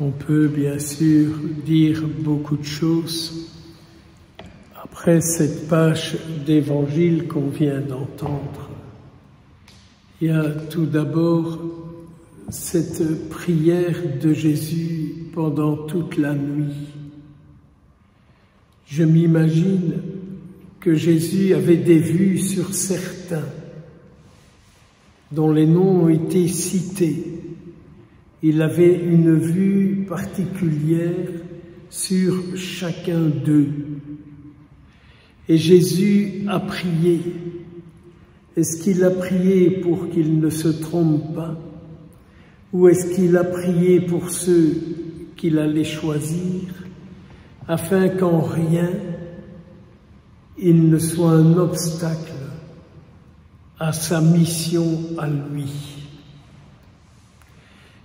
On peut bien sûr dire beaucoup de choses après cette page d'évangile qu'on vient d'entendre. Il y a tout d'abord cette prière de Jésus pendant toute la nuit. Je m'imagine que Jésus avait des vues sur certains dont les noms ont été cités. Il avait une vue particulière sur chacun d'eux. Et Jésus a prié. Est-ce qu'il a prié pour qu'ils ne se trompent pas? Ou est-ce qu'il a prié pour ceux qu'il allait choisir, afin qu'en rien il ne soit un obstacle à sa mission à lui?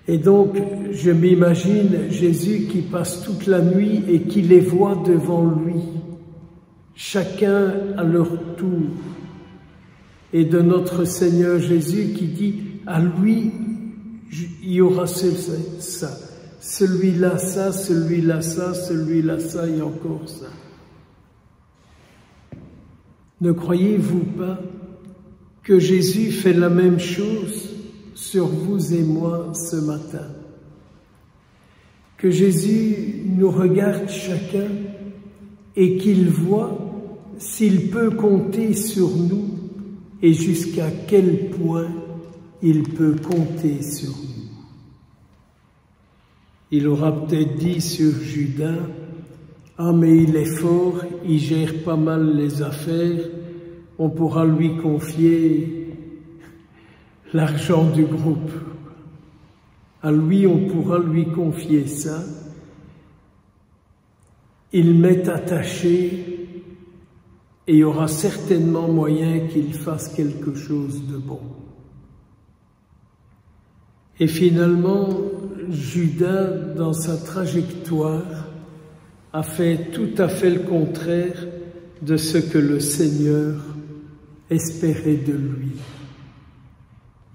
Et donc, je m'imagine Jésus qui passe toute la nuit et qui les voit devant lui, chacun à leur tour. Et de notre Seigneur Jésus qui dit, à lui, il y aura ça, celui-là ça, celui-là ça, celui-là ça et encore ça. Ne croyez-vous pas que Jésus fait la même chose sur vous et moi ce matin? Que Jésus nous regarde chacun et qu'il voit s'il peut compter sur nous et jusqu'à quel point il peut compter sur nous. Il aura peut-être dit sur Judas, « Ah, mais il est fort, il gère pas mal les affaires, on pourra lui confier l'argent du groupe. À lui, on pourra lui confier ça. Il m'est attaché et il y aura certainement moyen qu'il fasse quelque chose de bon. » Et finalement, Judas, dans sa trajectoire, a fait tout à fait le contraire de ce que le Seigneur espérait de lui.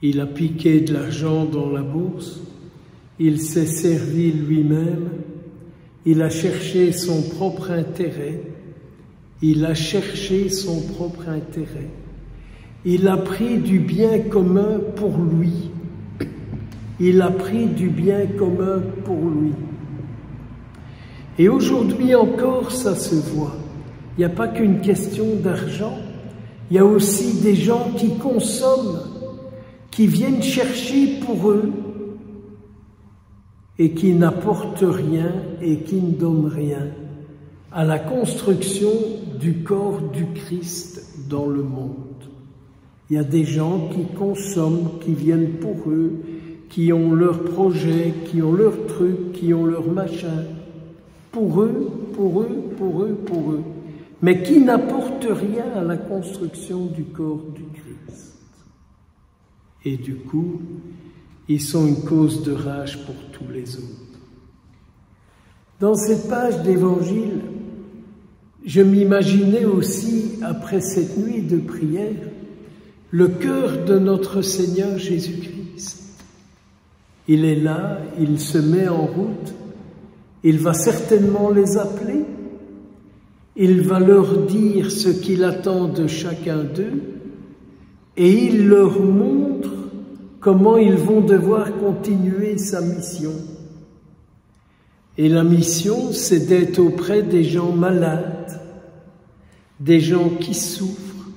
Il a piqué de l'argent dans la bourse, il s'est servi lui-même, il a cherché son propre intérêt, il a pris du bien commun pour lui. Il a pris du bien commun pour lui. Et aujourd'hui encore, ça se voit. Il n'y a pas qu'une question d'argent, il y a aussi des gens qui consomment, qui viennent chercher pour eux et qui n'apportent rien et qui ne donnent rien à la construction du corps du Christ dans le monde. Il y a des gens qui consomment, qui viennent pour eux, qui ont leurs projets, qui ont leurs trucs, qui ont leurs machins, pour eux, mais qui n'apportent rien à la construction du corps du Christ. Et du coup, ils sont une cause de rage pour tous les autres. Dans cette page d'évangile, je m'imaginais aussi, après cette nuit de prière, le cœur de notre Seigneur Jésus-Christ. Il est là, il se met en route, il va certainement les appeler, il va leur dire ce qu'il attend de chacun d'eux et il leur montre comment ils vont devoir continuer sa mission. Et la mission, c'est d'être auprès des gens malades, des gens qui souffrent,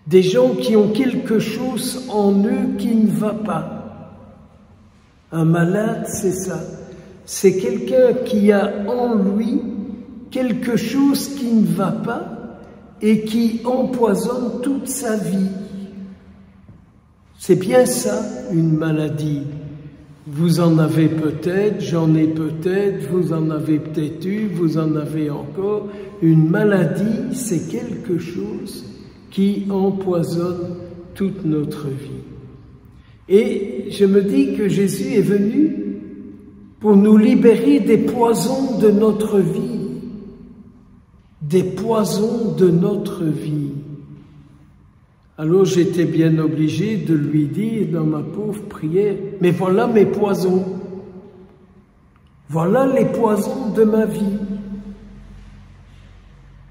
des gens qui ont quelque chose en eux qui ne va pas. Un malade, c'est ça. C'est quelqu'un qui a en lui quelque chose qui ne va pas et qui empoisonne toute sa vie. C'est bien ça, une maladie. Vous en avez peut-être, j'en ai peut-être, vous en avez peut-être eu, vous en avez encore. Une maladie, c'est quelque chose qui empoisonne toute notre vie. Et je me dis que Jésus est venu pour nous libérer des poisons de notre vie. Des poisons de notre vie. Alors j'étais bien obligé de lui dire dans ma pauvre prière, mais voilà mes poisons. Voilà les poisons de ma vie.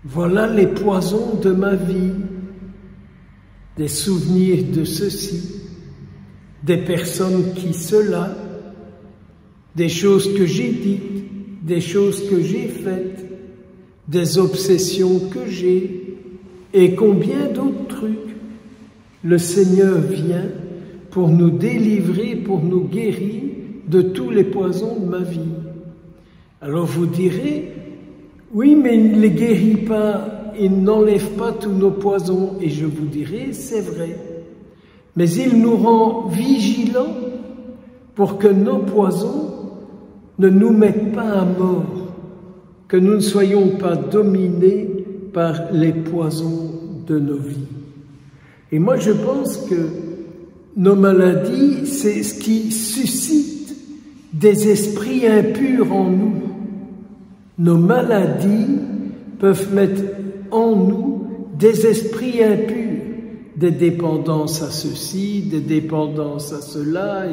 Voilà les poisons de ma vie. Des souvenirs de ceci, des personnes qui cela, des choses que j'ai dites, des choses que j'ai faites, des obsessions que j'ai, et combien d'autres trucs. Le Seigneur vient pour nous délivrer, pour nous guérir de tous les poisons de ma vie. Alors vous direz, oui, mais il ne les guérit pas, il n'enlève pas tous nos poisons. Et je vous dirai, c'est vrai. Mais il nous rend vigilants pour que nos poisons ne nous mettent pas à mort, que nous ne soyons pas dominés par les poisons de nos vies. Et moi, je pense que nos maladies, c'est ce qui suscite des esprits impurs en nous. Nos maladies peuvent mettre en nous des esprits impurs, des dépendances à ceci, des dépendances à cela,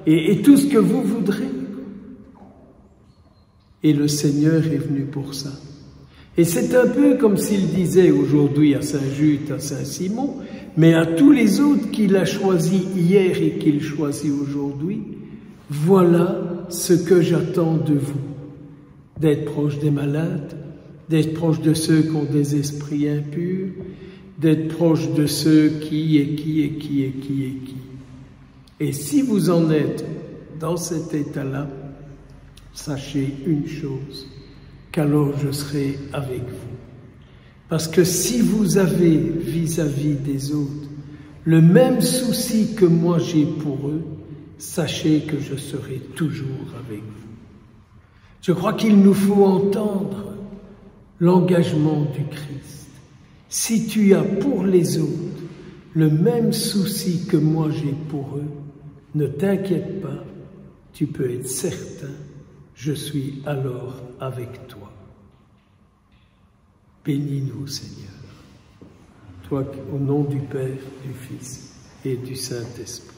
et tout ce que vous voudrez. Et le Seigneur est venu pour ça. Et c'est un peu comme s'il disait aujourd'hui à Saint-Jude, à Saint-Simon, mais à tous les autres qu'il a choisis hier et qu'il choisit aujourd'hui, voilà ce que j'attends de vous. D'être proche des malades, d'être proche de ceux qui ont des esprits impurs, d'être proche de ceux qui. Et si vous en êtes dans cet état-là, sachez une chose, qu'alors je serai avec vous. Parce que si vous avez vis-à-vis des autres le même souci que moi j'ai pour eux, sachez que je serai toujours avec vous. Je crois qu'il nous faut entendre l'engagement du Christ. Si tu as pour les autres le même souci que moi j'ai pour eux, ne t'inquiète pas, tu peux être certain, je suis alors avec toi. Bénis-nous, Seigneur, toi au nom du Père, du Fils et du Saint-Esprit.